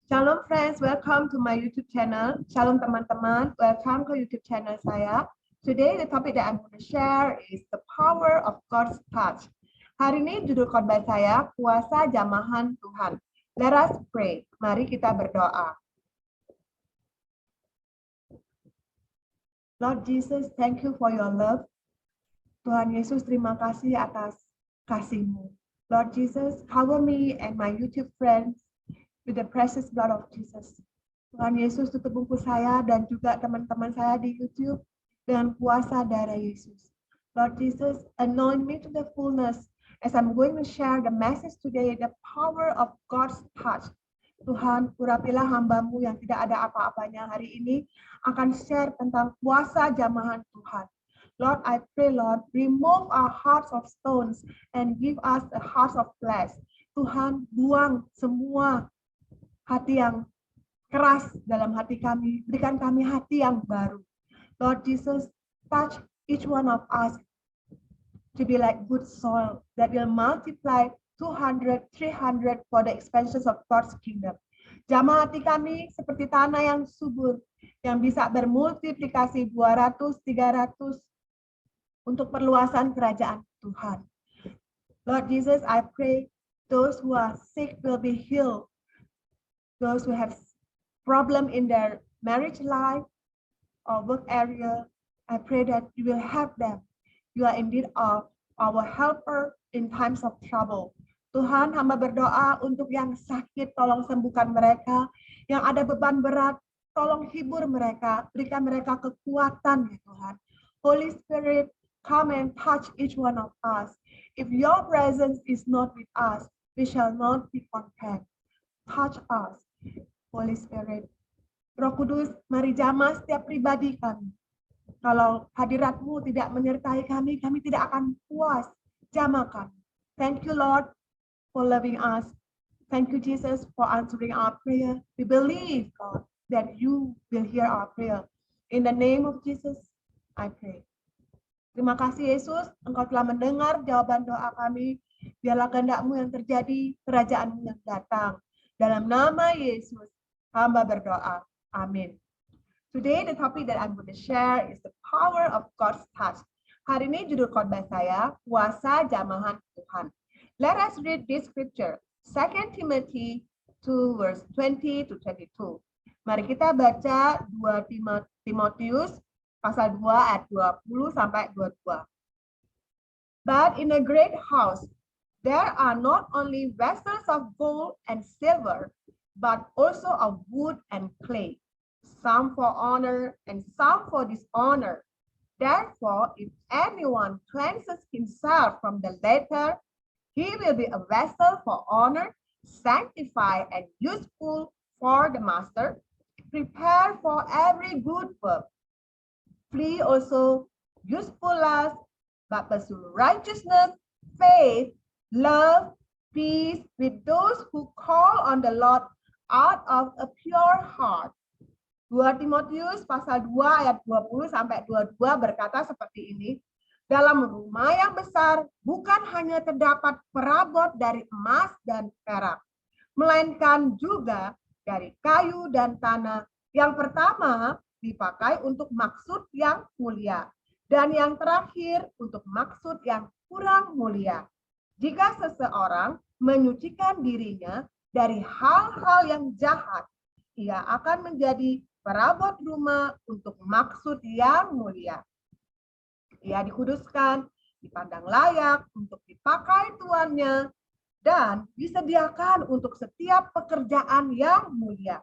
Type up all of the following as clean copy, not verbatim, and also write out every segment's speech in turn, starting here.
Shalom friends, welcome to my YouTube channel. Shalom teman-teman, welcome ke YouTube channel saya. Today the topic that I'm going to share is the power of God's touch. Hari ini judul khotbah saya, kuasa jamahan Tuhan. Let us pray. Mari kita berdoa. Lord Jesus, thank you for your love. Tuhan Yesus, terima kasih atas kasih-Mu. Lord Jesus, cover me and my YouTube friends with the precious blood of Jesus. Tuhan Yesus, tutup bungkus saya dan juga teman-teman saya di YouTube dengan kuasa darah Yesus. Lord Jesus, anoint me to the fullness as I'm going to share the message today, the power of God's touch. Tuhan, urapilah hamba-Mu yang tidak ada apa-apanya hari ini akan share tentang kuasa jamahan Tuhan. Lord, I pray, Lord, remove our hearts of stones and give us a heart of flesh. Tuhan, buang semua hati yang keras dalam hati kami. Berikan kami hati yang baru. Lord Jesus, touch each one of us to be like good soil that will multiply 200, 300 for the expansions of God's kingdom. Jamah hati kami seperti tanah yang subur, yang bisa bermultiplikasi 200, 300 untuk perluasan kerajaan Tuhan. Lord Jesus, I pray those who are sick will be healed. Those who have problem in their marriage life or work area, I pray that you will help them. You are indeed our helper in times of trouble. Tuhan, hamba berdoa untuk yang sakit, tolong sembuhkan mereka. Yang ada beban berat, tolong hibur mereka. Berikan mereka kekuatan, ya Tuhan. Holy Spirit, come and touch each one of us. If your presence is not with us, we shall not be content. Touch us, Holy Spirit. Roh Kudus, mari jamah setiap pribadi kami. Kalau hadirat-Mu tidak menyertai kami, kami tidak akan puas. Jamah kami. Thank you, Lord, for loving us. Thank you, Jesus, for answering our prayer. We believe, God, that you will hear our prayer. In the name of Jesus, I pray. Terima kasih, Yesus. Engkau telah mendengar jawaban doa kami. Biarlah kehendak-Mu yang terjadi, kerajaan-Mu yang datang. Dalam nama Yesus, hamba berdoa. Amin. Today, the topic that I'm going to share is the power of God's touch. Hari ini judul khotbah saya, kuasa jamahan Tuhan. Let us read this scripture, 2 Timothy 2 verse 20 to 22. Mari kita baca 2 Timotius pasal 2 ayat 20 sampai 22. But in a great house, there are not only vessels of gold and silver, but also of wood and clay, some for honor and some for dishonor. Therefore, if anyone cleanses himself from the latter, he will be a vessel for honor, sanctified and useful for the master, prepared for every good work. Flee also useful lust, but pursue righteousness, faith, love, peace with those who call on the Lord out of a pure heart. 2 Timotius pasal 2 ayat 20 sampai 22 berkata seperti ini. Dalam rumah yang besar bukan hanya terdapat perabot dari emas dan perak, melainkan juga dari kayu dan tanah. Yang pertama dipakai untuk maksud yang mulia, dan yang terakhir untuk maksud yang kurang mulia. Jika seseorang menyucikan dirinya dari hal-hal yang jahat, ia akan menjadi perabot rumah untuk maksud yang mulia. Ia dikuduskan, dipandang layak untuk dipakai tuannya, dan disediakan untuk setiap pekerjaan yang mulia.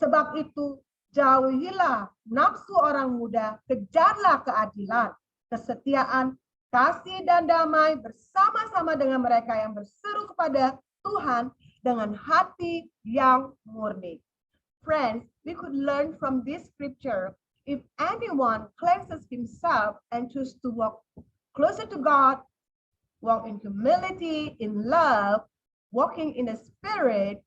Sebab itu, jauhilah nafsu orang muda, kejarlah keadilan, kesetiaan, kasih dan damai bersama-sama dengan mereka yang berseru kepada Tuhan dengan hati yang murni. Friends, we could learn from this scripture, if anyone cleanses himself and chooses to walk closer to God, walk in humility, in love, walking in the Spirit,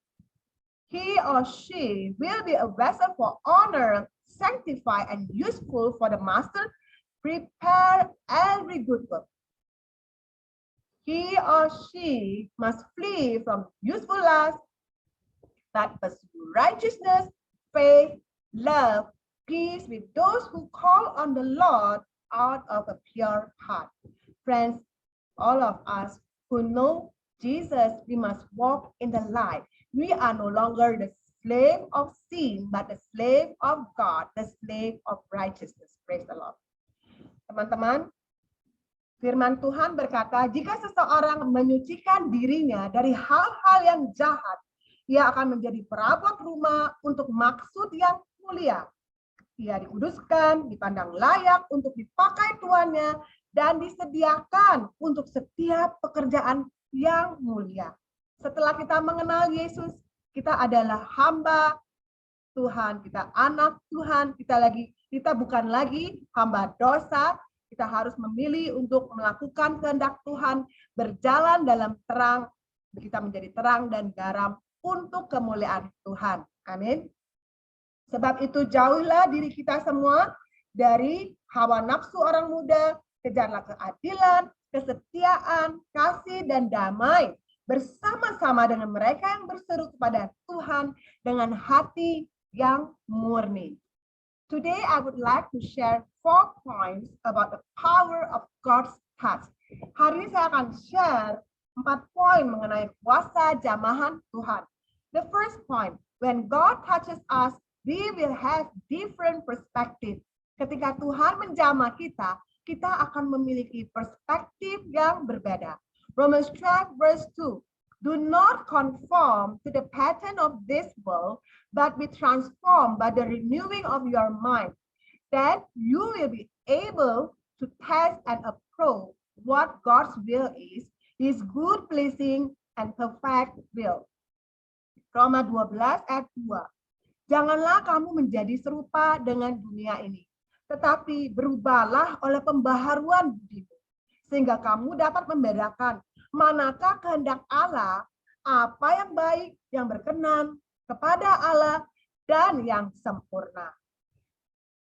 he or she will be a vessel for honor, sanctified and useful for the master, prepare every good work. He or she must flee from useful lust, that pursue righteousness, faith, love, peace with those who call on the Lord out of a pure heart. Friends, all of us who know Jesus, we must walk in the light. We are no longer the slave of sin, but the slave of God, the slave of righteousness. Praise the Lord. Teman-teman, firman Tuhan berkata, jika seseorang menyucikan dirinya dari hal-hal yang jahat, ia akan menjadi perabot rumah untuk maksud yang mulia. Ia dikuduskan, dipandang layak untuk dipakai tuannya, dan disediakan untuk setiap pekerjaan yang mulia. Setelah kita mengenal Yesus, kita adalah hamba Tuhan, kita anak Tuhan, kita bukan lagi hamba dosa. Kita harus memilih untuk melakukan kehendak Tuhan, berjalan dalam terang, kita menjadi terang dan garam untuk kemuliaan Tuhan. Amin. Sebab itu jauhilah diri kita semua dari hawa nafsu orang muda, kejarlah keadilan, kesetiaan, kasih, dan damai bersama-sama dengan mereka yang berseru kepada Tuhan dengan hati yang murni. Today, I would like to share 4 points about the power of God's touch. Hari ini saya akan share 4 poin mengenai kuasa jamahan Tuhan. The first point, when God touches us, we will have different perspective. Ketika Tuhan menjamah kita, kita akan memiliki perspektif yang berbeda. Romans 12 verse 2. Do not conform to the pattern of this world, but be transformed by the renewing of your mind, that you will be able to test and approve what God's will is, His good, pleasing, and perfect will. Roma 12 ayat 2. Janganlah kamu menjadi serupa dengan dunia ini, tetapi berubahlah oleh pembaharuan budimu, sehingga kamu dapat membedakan manakah kehendak Allah, apa yang baik, yang berkenan kepada Allah, dan yang sempurna.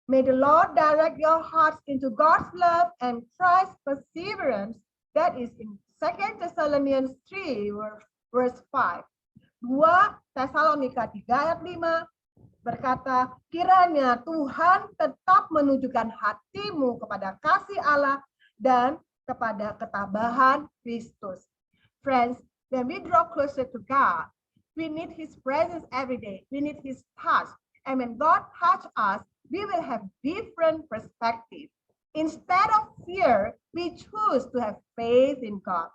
May the Lord direct your hearts into God's love and Christ's perseverance. That is in 2 Thessalonians 3 verse 5. 2 Tesalonika 3 ayat 5 berkata, kiranya Tuhan tetap menunjukkan hatimu kepada kasih Allah dan kepada ketabahan Kristus. Friends, when we draw closer to God, we need His presence every day. We need His touch. And when God touches us, we will have different perspective. Instead of fear, we choose to have faith in God.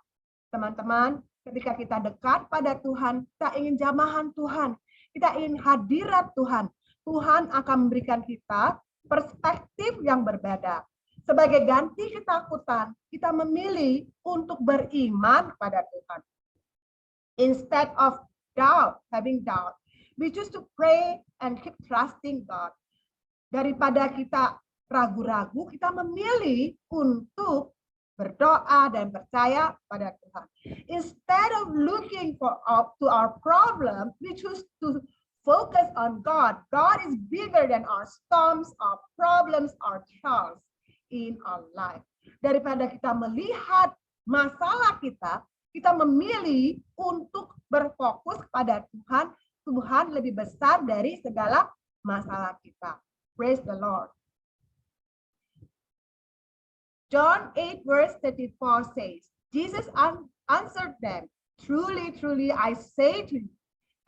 Teman-teman, ketika kita dekat pada Tuhan, kita ingin jamahan Tuhan, kita ingin hadirat Tuhan. Tuhan akan memberikan kita perspektif yang berbeda. Sebagai ganti ketakutan, kita memilih untuk beriman kepada Tuhan. Instead of having doubt, we choose to pray and keep trusting God. Daripada kita ragu-ragu, kita memilih untuk berdoa dan percaya pada Tuhan. Instead of looking to our problem, we choose to focus on God. God is bigger than our storms, our problems, our trials in our life. Daripada kita melihat masalah kita memilih untuk berfokus pada Tuhan. Tuhan lebih besar dari segala masalah kita. Praise the Lord. John 8 verse 34 says, Jesus answered them, truly, truly, I say to you,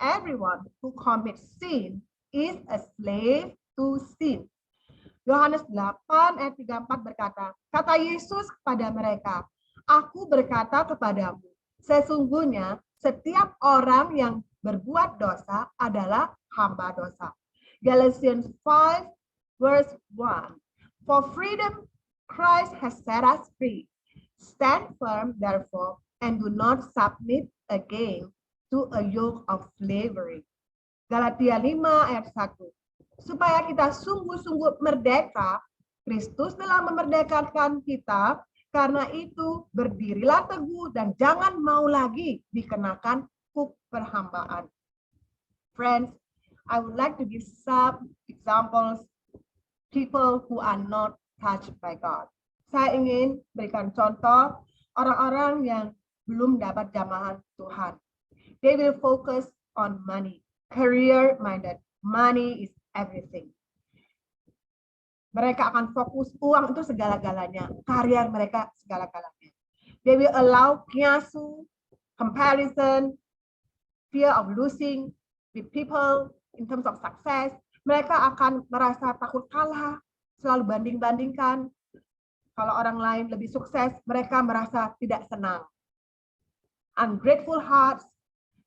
everyone who commits sin is a slave to sin. Yohanes 8 ayat 34 berkata, kata Yesus kepada mereka, aku berkata kepadamu, sesungguhnya setiap orang yang berbuat dosa adalah hamba dosa. Galatians 5 verse 1. For freedom Christ has set us free. Stand firm, therefore, and do not submit again to a yoke of slavery. Galatia 5 ayat 1. Supaya kita sungguh-sungguh merdeka, Kristus telah memerdekakan kita, karena itu berdirilah teguh dan jangan mau lagi dikenakan kuk perhambaan. Friends, I would like to give some examples, people who are not touched by God. Saya ingin berikan contoh orang-orang yang belum dapat jamahan Tuhan. They will focus on money. career-minded. Money is everything. Mereka akan fokus uang itu segala-galanya, karir mereka segala-galanya. They will allow kiasu, comparison, fear of losing with people in terms of success. Mereka akan merasa takut kalah, selalu banding-bandingkan. Kalau orang lain lebih sukses, mereka merasa tidak senang. Ungrateful hearts,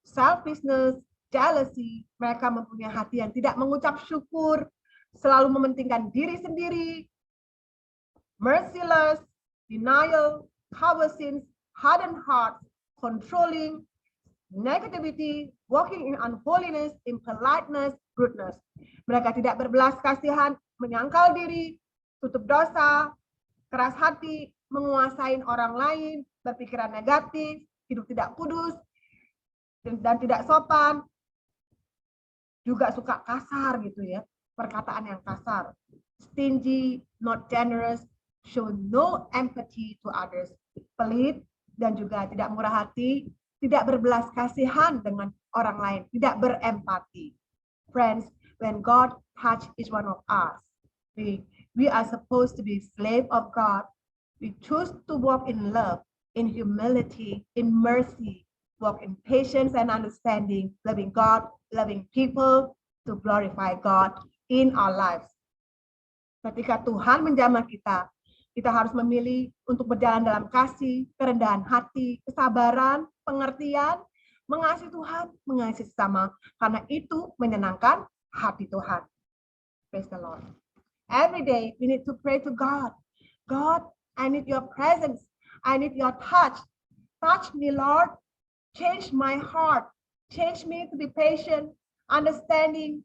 selfishness, jealousy, mereka mempunyai hati yang tidak mengucap syukur, selalu mementingkan diri sendiri, merciless, denial, cowardice, hardened heart, controlling, negativity, walking in unholiness, impoliteness, rudeness. Mereka tidak berbelas kasihan, menyangkal diri, tutup dosa, keras hati, menguasai orang lain, berpikiran negatif, hidup tidak kudus, dan tidak sopan, juga suka kasar gitu ya, perkataan yang kasar, stingy, not generous, show no empathy to others, pelit dan juga tidak murah hati, tidak berbelas kasihan dengan orang lain, tidak berempati. Friends, when God touch each one of us, we are supposed to be slave of God. We choose to walk in love, in humility, in mercy, walk in patience and understanding, loving God, loving people, to glorify God in our lives. Ketika Tuhan menjamah kita, kita harus memilih untuk berjalan dalam kasih, kerendahan hati, kesabaran, pengertian, mengasihi Tuhan, mengasihi sesama, karena itu menyenangkan hati Tuhan. Praise the Lord. Every day we need to pray to God. God, I need your presence. I need your touch. Touch me, Lord. Change my heart. Change me to be patient, understanding,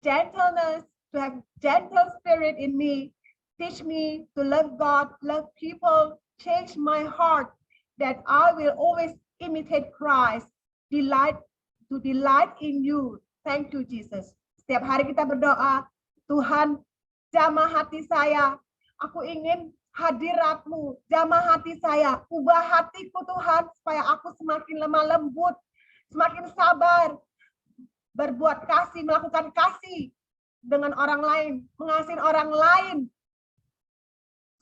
gentleness, to have gentle spirit in me. Teach me to love God, love people. Change my heart that I will always imitate Christ. Delight in you. Thank you, Jesus. Setiap hari kita berdoa, Tuhan, jamah hati saya. Aku ingin hadirat-Mu, jamah hati saya. Ubah hatiku, Tuhan, supaya aku semakin lemah lembut, semakin sabar, berbuat kasih, melakukan kasih dengan orang lain, mengasihi orang lain,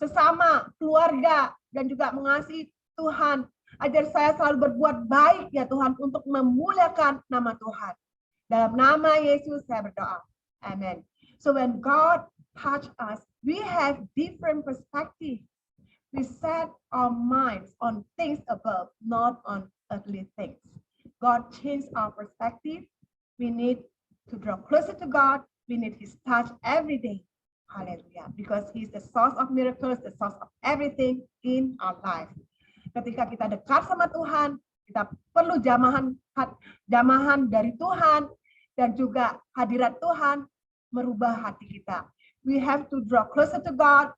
sesama, keluarga, dan juga mengasihi Tuhan. Ajar saya selalu berbuat baik ya Tuhan untuk memuliakan nama Tuhan. Dalam nama Yesus saya berdoa. Amen. So when God touch us, we have different perspective. We set our minds on things above, not on earthly things. God changed our perspective. We need to draw closer to God. We need His touch every day. Hallelujah. Because He's the source of miracles, the source of everything in our life. Ketika kita dekat sama Tuhan, kita perlu jamahan dari Tuhan dan juga hadirat Tuhan merubah hati kita. We have to draw closer to God,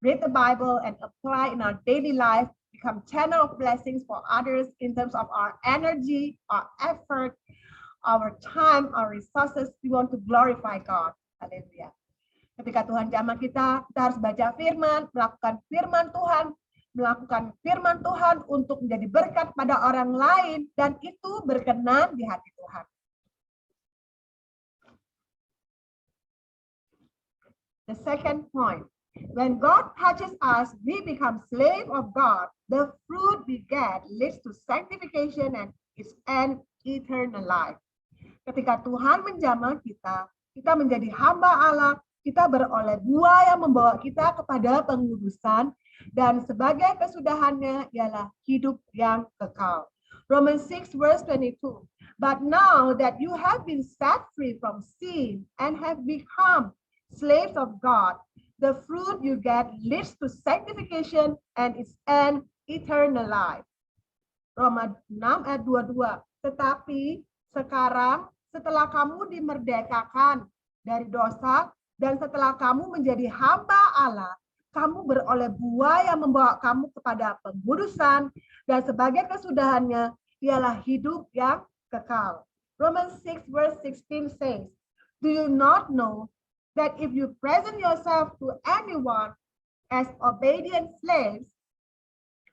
read the Bible, and apply in our daily life, become channel of blessings for others in terms of our energy, our effort, our time, our resources. We want to glorify God. Haleluya. Ketika Tuhan jamah kita harus baca firman, melakukan firman Tuhan untuk menjadi berkat pada orang lain, dan itu berkenan di hati Tuhan. The second point, when God touches us, we become slave of God. The fruit we get leads to sanctification and its end eternal life. Ketika Tuhan menjamah kita, kita menjadi hamba Allah, kita beroleh buah yang membawa kita kepada pengudusan, dan sebagai kesudahannya ialah hidup yang kekal. Romans 6 verse 22. But now that you have been set free from sin and have become slaves of God, the fruit you get leads to sanctification and its end eternal life. Roma 6 ayat 22. Tetapi sekarang setelah kamu dimerdekakan dari dosa dan setelah kamu menjadi hamba Allah, kamu beroleh buah yang membawa kamu kepada pengudusan, dan sebagai kesudahannya ialah hidup yang kekal. Romans 6 verse 16 says, do you not know that if you present yourself to anyone as obedient slaves,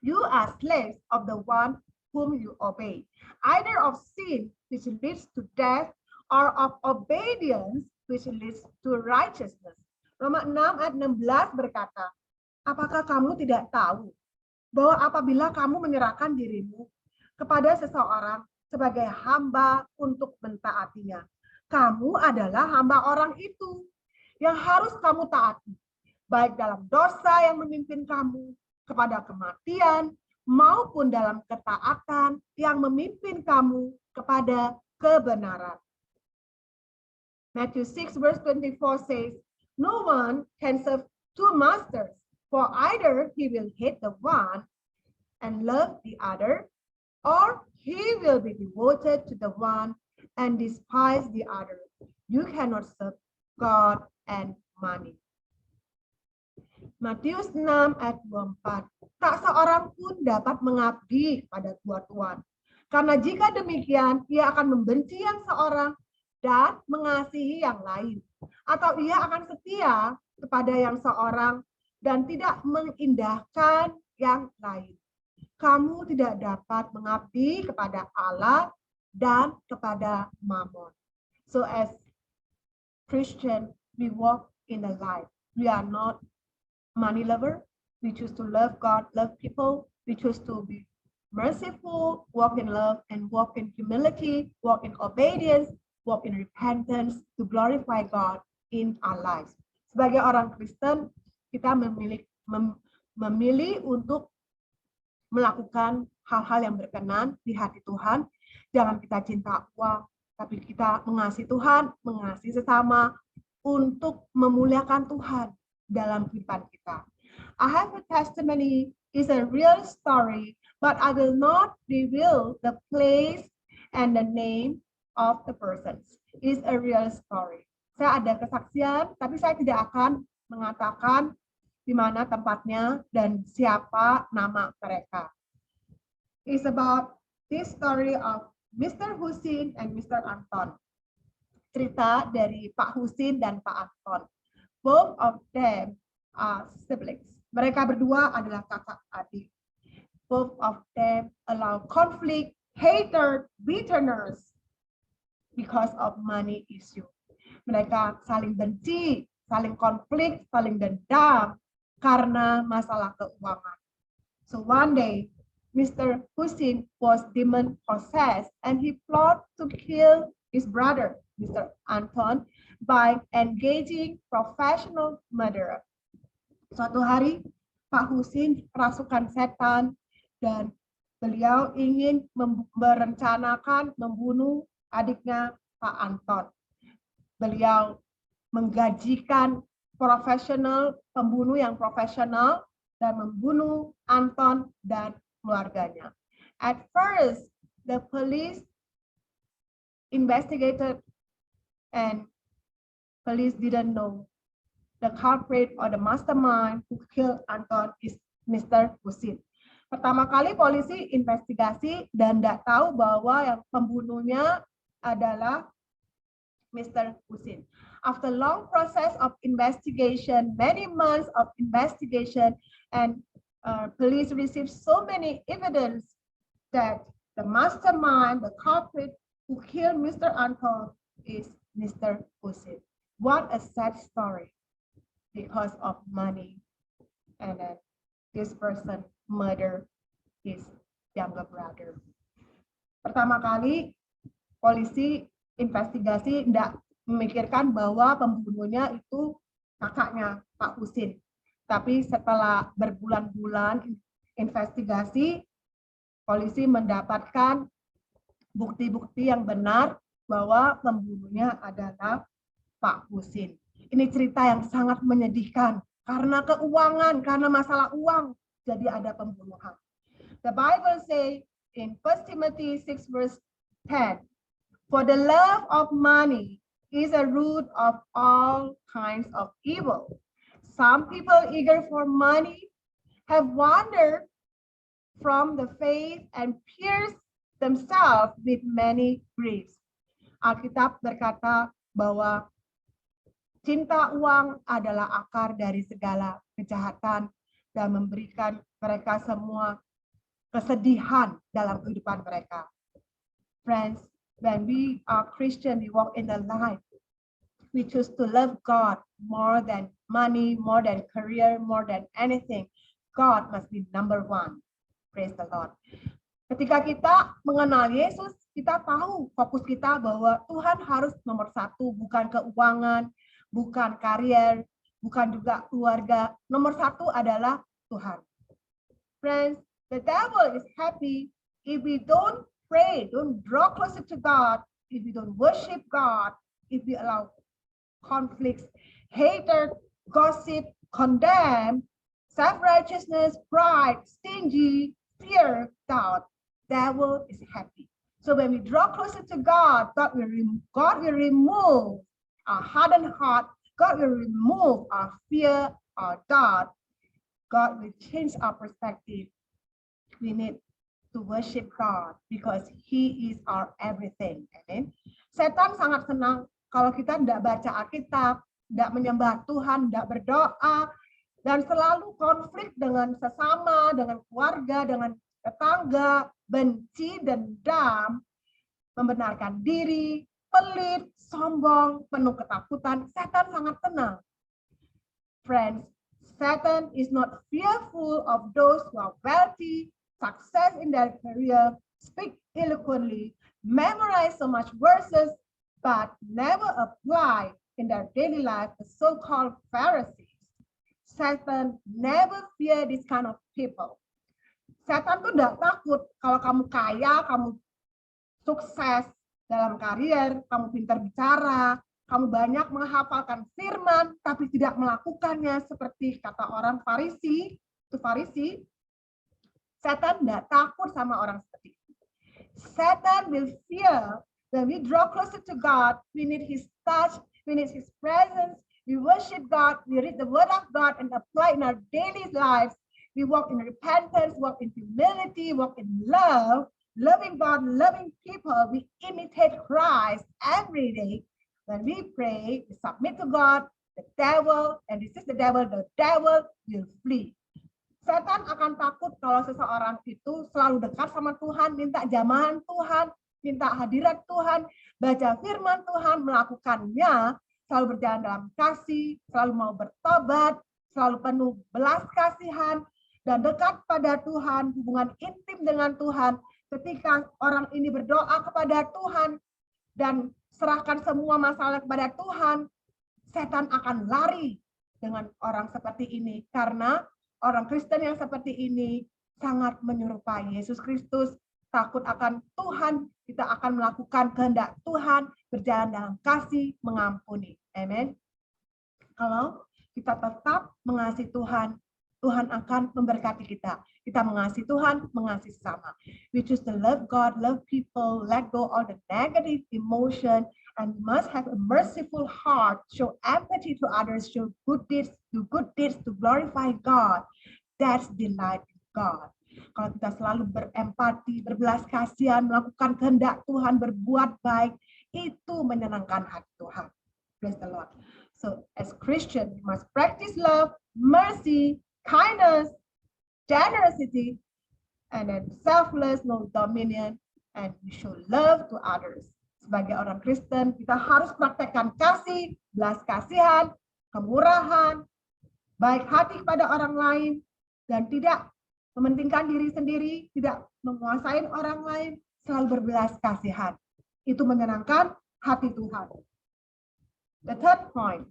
you are slaves of the one whom you obey, either of sin, which leads to death, or of obedience, which leads to righteousness. Roma 6 ayat 16 berkata, apakah kamu tidak tahu bahwa apabila kamu menyerahkan dirimu kepada seseorang sebagai hamba untuk mentaatinya, kamu adalah hamba orang itu yang harus kamu taati, baik dalam dosa yang memimpin kamu kepada kematian, maupun dalam ketaatan yang memimpin kamu kepada kebenaran. Matthew 6 verse 24 says, no one can serve two masters, for either he will hate the one and love the other, or he will be devoted to the one and despise the other. You cannot serve God and money. Matius 6 ayat 24. Tak seorang pun dapat mengabdi pada dua tuan. Karena jika demikian, ia akan membenci yang seorang dan mengasihi yang lain. Atau ia akan setia kepada yang seorang dan tidak mengindahkan yang lain. Kamu tidak dapat mengabdi kepada Allah dan kepada Mammon. So as Christian, we walk in the light. We are not money lover. We choose to love God, love people. We choose to be merciful, walk in love, and walk in humility, walk in obedience, walk in repentance to glorify God in our lives. Sebagai orang Kristen, kita memilih untuk melakukan hal-hal yang berkenan di hati Tuhan. Jangan kita cinta uang, tapi kita mengasihi Tuhan, mengasihi sesama untuk memuliakan Tuhan dalam kehidupan kita. I have a testimony is a real story, but I will not reveal the place and the name of the persons. It is a real story. Saya ada kesaksian, tapi saya tidak akan mengatakan di mana tempatnya dan siapa nama mereka. It's about this story of Mr. Husin and Mr. Anton. Cerita dari Pak Husin dan Pak Anton. Both of them are siblings. Mereka berdua adalah kakak adik. Both of them allow conflict, hatred, bitterness because of money issue. Mereka saling benci, saling konflik, saling dendam karena masalah keuangan. So one day, Mr. Husin was demon possessed and he plotted to kill his brother, Mr. Anton, by engaging professional murderer. Suatu hari, Pak Husin kerasukan setan dan beliau ingin merencanakan membunuh adiknya Pak Anton. Beliau menggajikan pembunuh yang profesional dan membunuh Anton dan keluarganya. At first, the police investigated and police didn't know the culprit or the mastermind who killed Anton is Mr. Husin. Pertama kali polisi investigasi dan tidak tahu bahwa yang pembunuhnya adalah Mr. Husin. After long process of investigation, many months of investigation, and police received so many evidence that the mastermind, the culprit who killed Mr. Anton is Mr. Husin. What a sad story because of money. And then this person murdered his younger brother. Pertama kali polisi investigasi tidak memikirkan bahwa pembunuhnya itu kakaknya Pak Husin. Tapi setelah berbulan-bulan investigasi, polisi mendapatkan bukti-bukti yang benar bahwa pembunuhnya adalah Pak Husin. Ini cerita yang sangat menyedihkan karena keuangan, karena masalah uang, jadi ada pembunuhan. The Bible says in 1 Timothy 6 verse 10, for the love of money is a root of all kinds of evil. Some people eager for money have wandered from the faith and pierced themselves with many griefs. Alkitab berkata bahwa cinta uang adalah akar dari segala kejahatan dan memberikan mereka semua kesedihan dalam kehidupan mereka. Friends, when we are Christian, we walk in the light. We choose to love God more than money, more than career, more than anything. God must be number one. Praise the Lord. Ketika kita mengenal Yesus, kita tahu fokus kita bahwa Tuhan harus nomor satu, bukan keuangan, bukan karier, bukan juga keluarga. Nomor satu adalah Tuhan. Friends, the devil is happy if we don't pray, don't draw closer to God, if we don't worship God, if we allow conflicts, hatred, gossip, condemn, self-righteousness, pride, stingy, fear, doubt. Devil is happy. So when we draw closer to God, God will remove our hardened heart. God will remove our fear, our doubt. God will change our perspective. We need to worship God because He is our everything. Amen. Setan sangat senang kalau kita tidak baca Alkitab, tidak menyembah Tuhan, tidak berdoa, dan selalu konflik dengan sesama, dengan keluarga, dengan tetangga, benci, dendam, membenarkan diri, pelit, sombong, penuh ketakutan. Setan sangat tenang. Friends, Satan is not fearful of those who are wealthy, success in their career, speak eloquently, memorize so much verses, but never apply in their daily life the so-called Pharisees. Satan never fear this kind of people. Setan tuh tidak takut kalau kamu kaya, kamu sukses dalam karier, kamu pintar bicara, kamu banyak menghafalkan firman, tapi tidak melakukannya seperti kata orang Farisi, itu Farisi. Setan tidak takut sama orang seperti itu. Satan will fear when we draw closer to God, we need His touch, we need His presence, we worship God, we read the Word of God and apply in our daily lives. We walk in repentance, walk in humility, walk in love, loving God, loving people. We imitate Christ every day. When we pray, we submit to God, the devil, and resist the devil will flee. Setan akan takut kalau seseorang itu selalu dekat sama Tuhan, minta jamahan Tuhan, minta hadirat Tuhan, baca firman Tuhan, melakukannya, selalu berjalan dalam kasih, selalu mau bertobat, selalu penuh belas kasihan, dan dekat pada Tuhan, hubungan intim dengan Tuhan. Ketika orang ini berdoa kepada Tuhan dan serahkan semua masalah kepada Tuhan, setan akan lari dengan orang seperti ini. Karena orang Kristen yang seperti ini sangat menyerupai Yesus Kristus, takut akan Tuhan, kita akan melakukan kehendak Tuhan, berjalan dalam kasih, mengampuni. Amen. Kalau kita tetap mengasihi Tuhan, Tuhan akan memberkati kita. Kita mengasihi Tuhan, mengasihi sesama. We choose to love God, love people, let go all the negative emotion, and must have a merciful heart, show empathy to others, show good deeds, do good deeds to glorify God. That's delight in God. Kalau kita selalu berempati, berbelas kasihan, melakukan kehendak Tuhan, berbuat baik, itu menyenangkan hati Tuhan. Praise the Lord. So as Christian, we must practice love, mercy, kindness, generosity, and then selfless, no dominion, and we show love to others. Sebagai orang Kristen, kita harus praktekkan kasih, belas kasihan, kemurahan, baik hati kepada orang lain, dan tidak mementingkan diri sendiri, tidak menguasai orang lain, selalu berbelas kasihan. Itu menyenangkan hati Tuhan. The third point,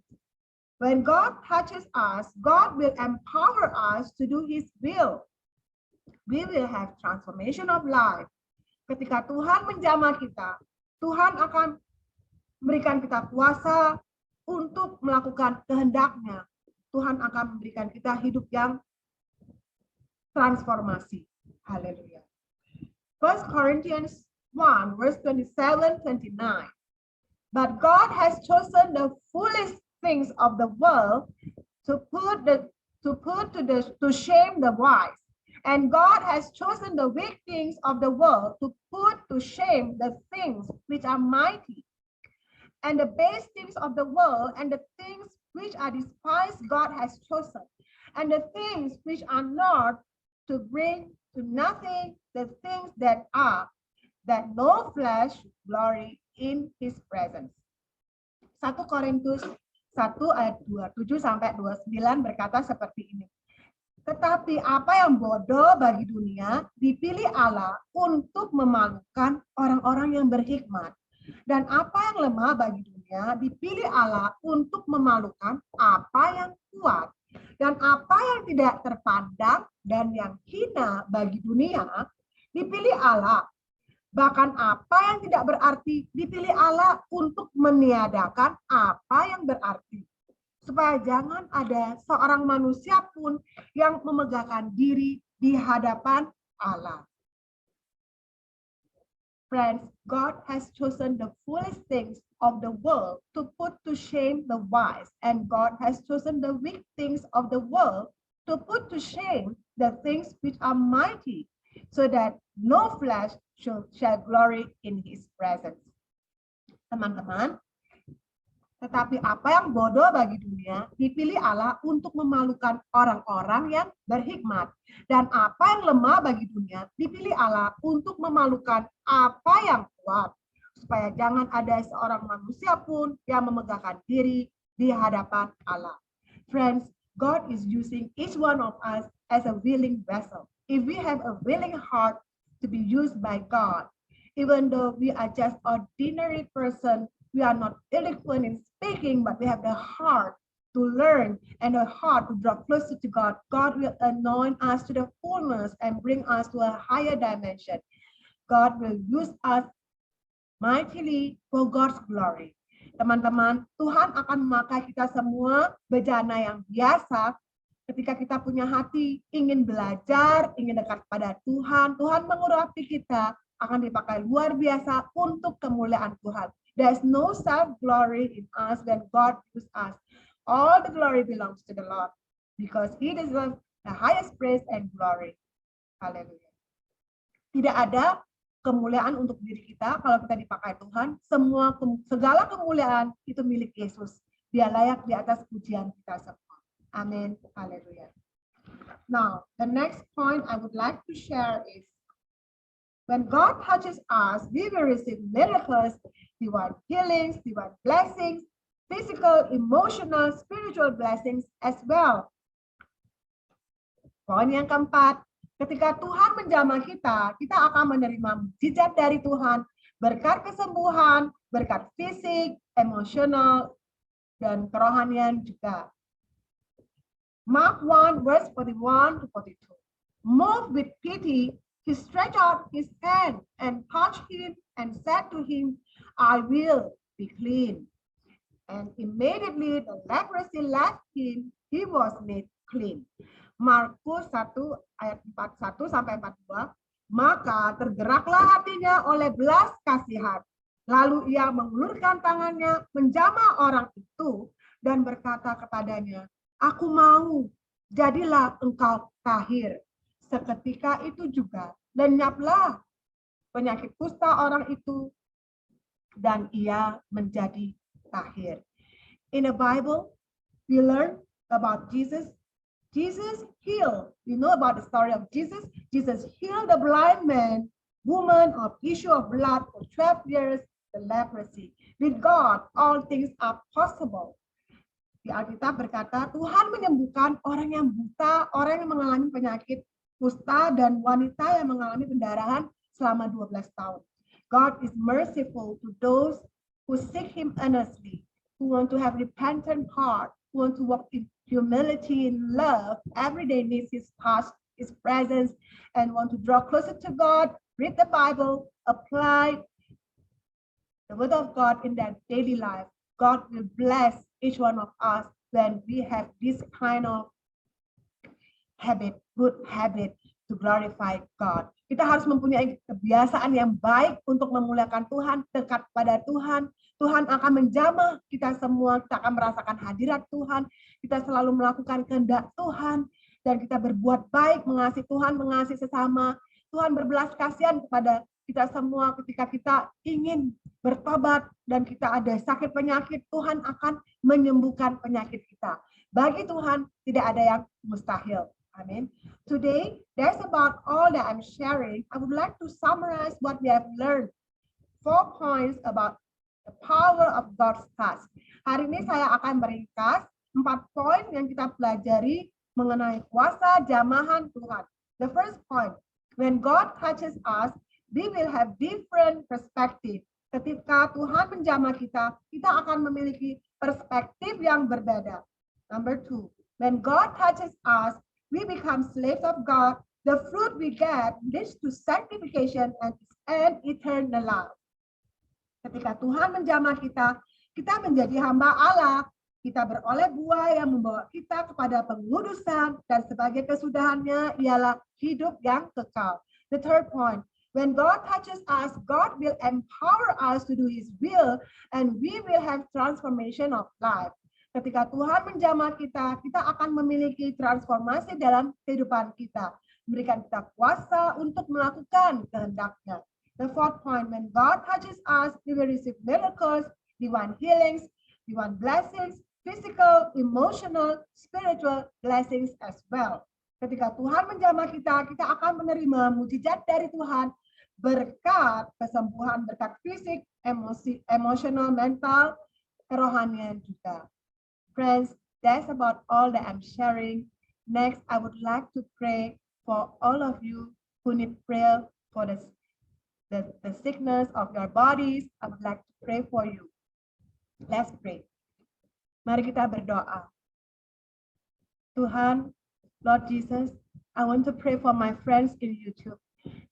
when God touches us, God will empower us to do His will. We will have transformation of life. Ketika Tuhan menjamah kita, Tuhan akan memberikan kita kuasa untuk melakukan kehendak-Nya. Tuhan akan memberikan kita hidup yang transformasi. Haleluya. 1 Corinthians 1, verse 27-29. But God has chosen the foolish things of the world to shame the wise, and God has chosen the weak things of the world to put to shame the things which are mighty, and the base things of the world and the things which are despised God has chosen, and the things which are not, to bring to nothing the things that are, that no flesh glory in his presence. 1 Korintus 1 ayat 27 sampai 29 berkata seperti ini. Tetapi apa yang bodoh bagi dunia dipilih Allah untuk memalukan orang-orang yang berhikmat. Dan apa yang lemah bagi dunia dipilih Allah untuk memalukan apa yang kuat. Dan apa yang tidak terpandang dan yang hina bagi dunia dipilih Allah. Bahkan apa yang tidak berarti dipilih Allah untuk meniadakan apa yang berarti. Supaya jangan ada seorang manusia pun yang memegahkan diri di hadapan Allah. Friends, God has chosen the foolish things of the world to put to shame the wise, and God has chosen the weak things of the world to put to shame the things which are mighty, so that no flesh shall glory in his presence. Teman-teman, tetapi apa yang bodoh bagi dunia dipilih Allah untuk memalukan orang-orang yang berhikmat. Dan apa yang lemah bagi dunia dipilih Allah untuk memalukan apa yang kuat. Supaya jangan ada seorang manusia pun yang memegahkan diri di hadapan Allah. Friends, God is using each one of us as a willing vessel. If we have a willing heart to be used by God, even though we are just ordinary person, we are not eloquent in speaking, but we have the heart to learn and a heart to draw closer to God. God will anoint us to the fullness and bring us to a higher dimension. God will use us mightily for God's glory. Teman-teman, Tuhan akan memakai kita semua bejana yang biasa ketika kita punya hati ingin belajar, ingin dekat pada Tuhan. Tuhan mengurapi kita akan dipakai luar biasa untuk kemuliaan Tuhan. There's no self-glory in us when God uses us. All the glory belongs to the Lord because He deserves the highest praise and glory. Haleluya. Tidak ada kemuliaan untuk diri kita kalau kita dipakai Tuhan. Segala kemuliaan itu milik Yesus. Dia layak di atas pujian kita semua. Amin. Haleluya. Now, the next point I would like to share is when God touches us, we will receive miracles, divine healings, divine blessings, physical, emotional, spiritual blessings as well. Poin yang keempat, ketika Tuhan menjamah kita, kita akan menerima mukjizat dari Tuhan, berkat kesembuhan, berkat fisik, emosional, dan kerohanian juga. Mark 1 verse 41 to 42. Moved with pity, he stretched out his hand and touched him and said to him, I will be clean. And immediately the leprosy left him, he was made clean. Markus 1 ayat 41 sampai 42. Maka tergeraklah hatinya oleh belas kasihan. Lalu ia mengulurkan tangannya, menjamah orang itu dan berkata kepadanya, Aku mau, jadilah engkau tahir. Seketika itu juga lenyaplah penyakit kusta orang itu dan ia menjadi tahir. In the Bible, we learn about Jesus. Jesus healed. We know about the story of Jesus. Jesus healed the blind man, woman of issue of blood for 12 years, the leprosy. With God, all things are possible. Di Alkitab berkata, Tuhan menyembuhkan orang yang buta, orang yang mengalami penyakit kusta, dan wanita yang mengalami pendarahan selama 12 tahun. God is merciful to those who seek Him earnestly, who want to have repentant heart, who want to walk in humility and love, every day needs His touch, His presence, and want to draw closer to God, read the Bible, apply the word of God in their daily life. God will bless each one of us when we have this kind of habit, good habit to glorify God. Kita harus mempunyai kebiasaan yang baik untuk memuliakan Tuhan, dekat pada Tuhan. Tuhan akan menjamah kita semua, kita akan merasakan hadirat Tuhan. Kita selalu melakukan kehendak Tuhan dan kita berbuat baik, mengasihi Tuhan, mengasihi sesama. Tuhan berbelas kasihan kepada kita semua ketika kita ingin bertobat dan kita ada sakit penyakit, Tuhan akan menyembuhkan penyakit kita. Bagi Tuhan tidak ada yang mustahil. Amen. Today, that's about all that I'm sharing. I would like to summarize what we have learned. 4 points about the power of God's touch. Hari ini saya akan meringkas 4 poin yang kita pelajari mengenai kuasa jamahan Tuhan. The first point, when God touches us, we will have different perspective. Ketika Tuhan menjamah kita, kita akan memiliki perspektif yang berbeda. Number 2, when God touches us, we become slaves of God. The fruit we get leads to sanctification and eternal life. Ketika Tuhan menjamah kita, kita menjadi hamba Allah. Kita beroleh buah yang membawa kita kepada pengudusan dan sebagai kesudahannya ialah hidup yang kekal. The third point, when God touches us, God will empower us to do His will and we will have transformation of life. Ketika Tuhan menjamah kita, kita akan memiliki transformasi dalam kehidupan kita. Memberikan kita kuasa untuk melakukan kehendak-Nya. The fourth point, when God touches us, we will receive miracles, divine healings, divine blessings, physical, emotional, spiritual blessings as well. Ketika Tuhan menjamah kita, kita akan menerima mujizat dari Tuhan, berkat kesembuhan, berkat fisik, emosional, mental, kerohanian juga. Friends, that's about all that I'm sharing. Next, I would like to pray for all of you who need prayer for the sickness of your bodies. I would like to pray for you. Let's pray. Mari kita berdoa. Tuhan, Lord Jesus, I want to pray for my friends in YouTube.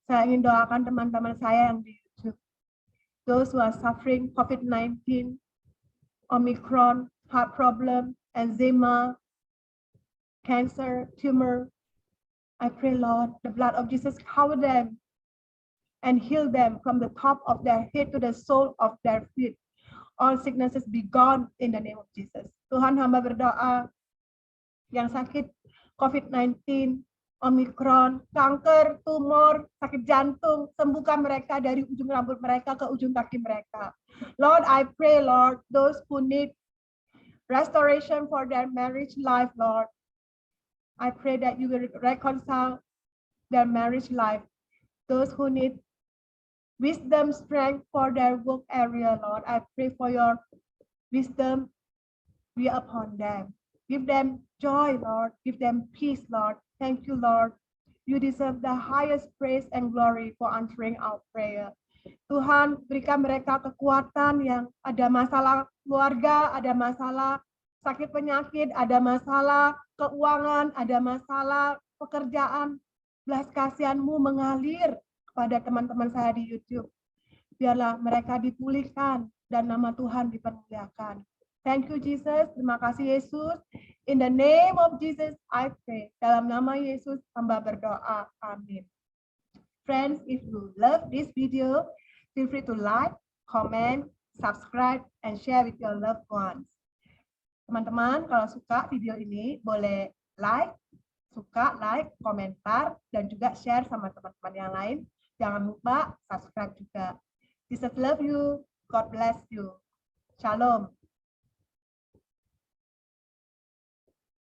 Saya ingin doakan teman-teman saya yang di YouTube. Those who are suffering COVID-19, Omicron, heart problem, eczema, cancer, tumor. I pray, Lord, the blood of Jesus cover them and heal them from the top of their head to the sole of their feet. All sicknesses be gone in the name of Jesus. Tuhan, hamba berdoa yang sakit COVID-19, Omicron, kanker, tumor, sakit jantung, sembuhkan mereka dari ujung rambut mereka ke ujung kaki mereka. Lord, I pray, Lord, those who need restoration for their marriage life, Lord, I pray that you will reconcile their marriage life. Those who need wisdom, strength for their work area, Lord, I pray for your wisdom be upon them. Give them joy, Lord. Give them peace, Lord. Thank you, Lord. You deserve the highest praise and glory for answering our prayer. Tuhan, berikan mereka kekuatan yang ada masalah keluarga, ada masalah sakit penyakit, ada masalah keuangan, ada masalah pekerjaan. Belas kasihan-Mu mengalir pada teman-teman saya di YouTube. Biarlah mereka dipulihkan dan nama Tuhan dipermuliakan. Thank you, Jesus. Terima kasih, Yesus. In the name of Jesus, I pray. Dalam nama Yesus, hamba berdoa. Amin. Friends, if you love this video, feel free to like, comment, subscribe, and share with your loved ones. Teman-teman, kalau suka video ini, boleh suka, like, komentar, dan juga share sama teman-teman yang lain. Jangan lupa subscribe juga. Jesus love you. God bless you. Shalom.